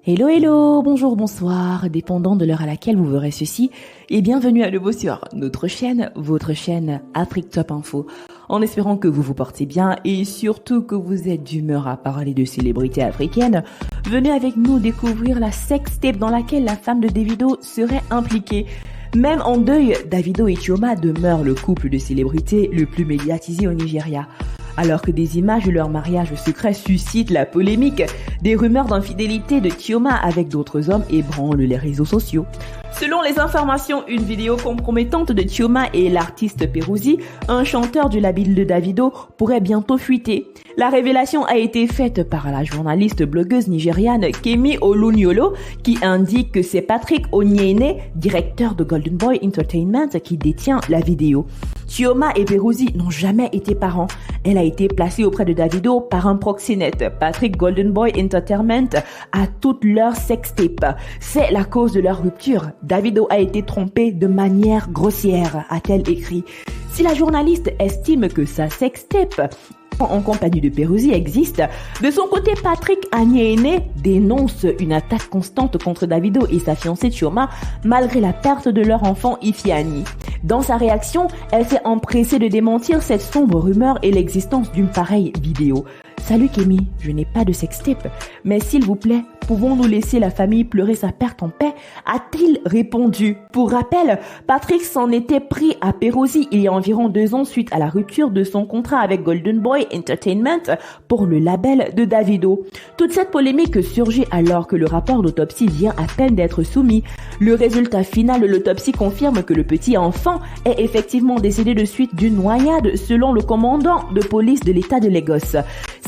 Hello, hello, bonjour, bonsoir, dépendant de l'heure à laquelle vous verrez ceci, et bienvenue à nouveau sur notre chaîne, votre chaîne Afrique Top Info, en espérant que vous vous portez bien et surtout que vous êtes d'humeur à parler de célébrités africaines. Venez avec nous découvrir la sextape dans laquelle la femme de Davido serait impliquée. Même en deuil, Davido et Chioma demeurent le couple de célébrités le plus médiatisé au Nigeria. Alors que des images de leur mariage secret suscitent la polémique, des rumeurs d'infidélité de Chioma avec d'autres hommes ébranlent les réseaux sociaux. Selon les informations, une vidéo compromettante de Chioma et l'artiste Peruzzi, un chanteur du label de Davido, pourrait bientôt fuiter. La révélation a été faite par la journaliste blogueuse nigériane Kemi Olunyolo, qui indique que c'est Patrick Onyene, directeur de Golden Boy Entertainment, qui détient la vidéo. Chioma et Peruzzi n'ont jamais été parents. Elle a été placée auprès de Davido par un proxénète. Patrick Golden Boy Entertainment a toute leur sextape. C'est la cause de leur rupture. Davido a été trompé de manière grossière, a-t-elle écrit. Si la journaliste estime que sa sextape en compagnie de Peruzzi existe, de son côté, Patrick Onyene dénonce une attaque constante contre Davido et sa fiancée Chioma malgré la perte de leur enfant Ifeanyi. Dans sa réaction, elle s'est empressée de démentir cette sombre rumeur et l'existence d'une pareille vidéo. Salut Kemi, je n'ai pas de sextape, mais s'il vous plaît, pouvons-nous laisser la famille pleurer sa perte en paix? A-t-il répondu. Pour rappel, Patrick s'en était pris à Peruzzi il y a environ 2 ans suite à la rupture de son contrat avec Golden Boy Entertainment pour le label de Davido. Toute cette polémique surgit alors que le rapport d'autopsie vient à peine d'être soumis. Le résultat final de l'autopsie confirme que le petit enfant est effectivement décédé de suite d'une noyade selon le commandant de police de l'État de Lagos.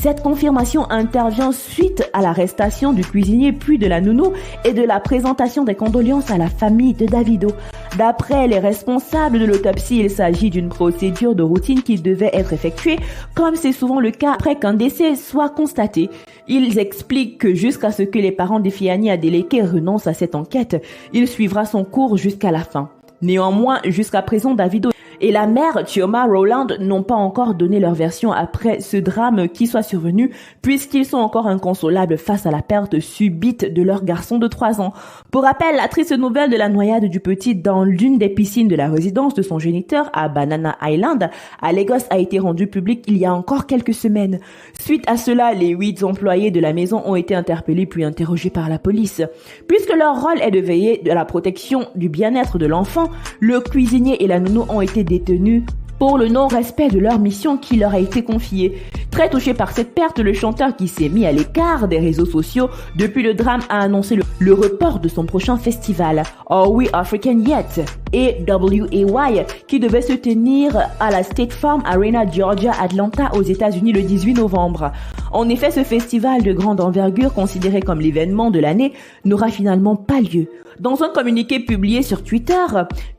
Cette confirmation intervient suite à l'arrestation du cuisinier puis de la nounou et de la présentation des condoléances à la famille de Davido. D'après les responsables de l'autopsie, il s'agit d'une procédure de routine qui devait être effectuée, comme c'est souvent le cas après qu'un décès soit constaté. Ils expliquent que jusqu'à ce que les parents d'Ifeanyi Adeleke renoncent à cette enquête, il suivra son cours jusqu'à la fin. Néanmoins, jusqu'à présent, Davido et la mère Chioma Rowland n'ont pas encore donné leur version après ce drame qui soit survenu, puisqu'ils sont encore inconsolables face à la perte subite de leur garçon de 3 ans. Pour rappel, la triste nouvelle de la noyade du petit dans l'une des piscines de la résidence de son géniteur à Banana Island, à Lagos, a été rendue publique il y a encore quelques semaines. Suite à cela, les 8 employés de la maison ont été interpellés puis interrogés par la police. Puisque leur rôle est de veiller à la protection du bien-être de l'enfant, le cuisinier et la nounou ont été détenus pour le non-respect de leur mission qui leur a été confiée. Très touché par cette perte, le chanteur qui s'est mis à l'écart des réseaux sociaux depuis le drame a annoncé le report de son prochain festival, Are We African Yet? Et WAY, qui devait se tenir à la State Farm Arena Georgia, Atlanta, aux États-Unis le 18 novembre. En effet, ce festival de grande envergure, considéré comme l'événement de l'année, n'aura finalement pas lieu. Dans un communiqué publié sur Twitter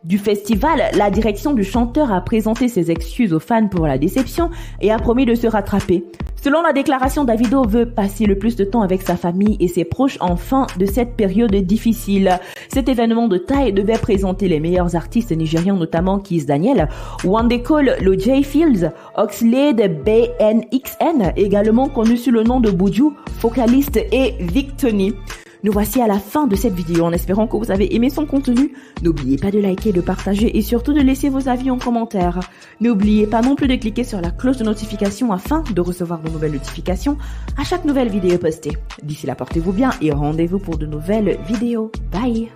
du festival, la direction du chanteur a présenté ses excuses aux fans pour la déception et a promis de se rattraper. Selon la déclaration, Davido veut passer le plus de temps avec sa famille et ses proches en fin de cette période difficile. Cet événement de taille devait présenter les meilleurs artistes nigérians, notamment Kiss Daniel, Wande Cole, Lojay Fields, Oxlade BNXN, également connu sous le nom de Buju, Focalist et Victony. Nous voici à la fin de cette vidéo en espérant que vous avez aimé son contenu. N'oubliez pas de liker, de partager et surtout de laisser vos avis en commentaire. N'oubliez pas non plus de cliquer sur la cloche de notification afin de recevoir de nouvelles notifications à chaque nouvelle vidéo postée. D'ici là, portez-vous bien et rendez-vous pour de nouvelles vidéos. Bye!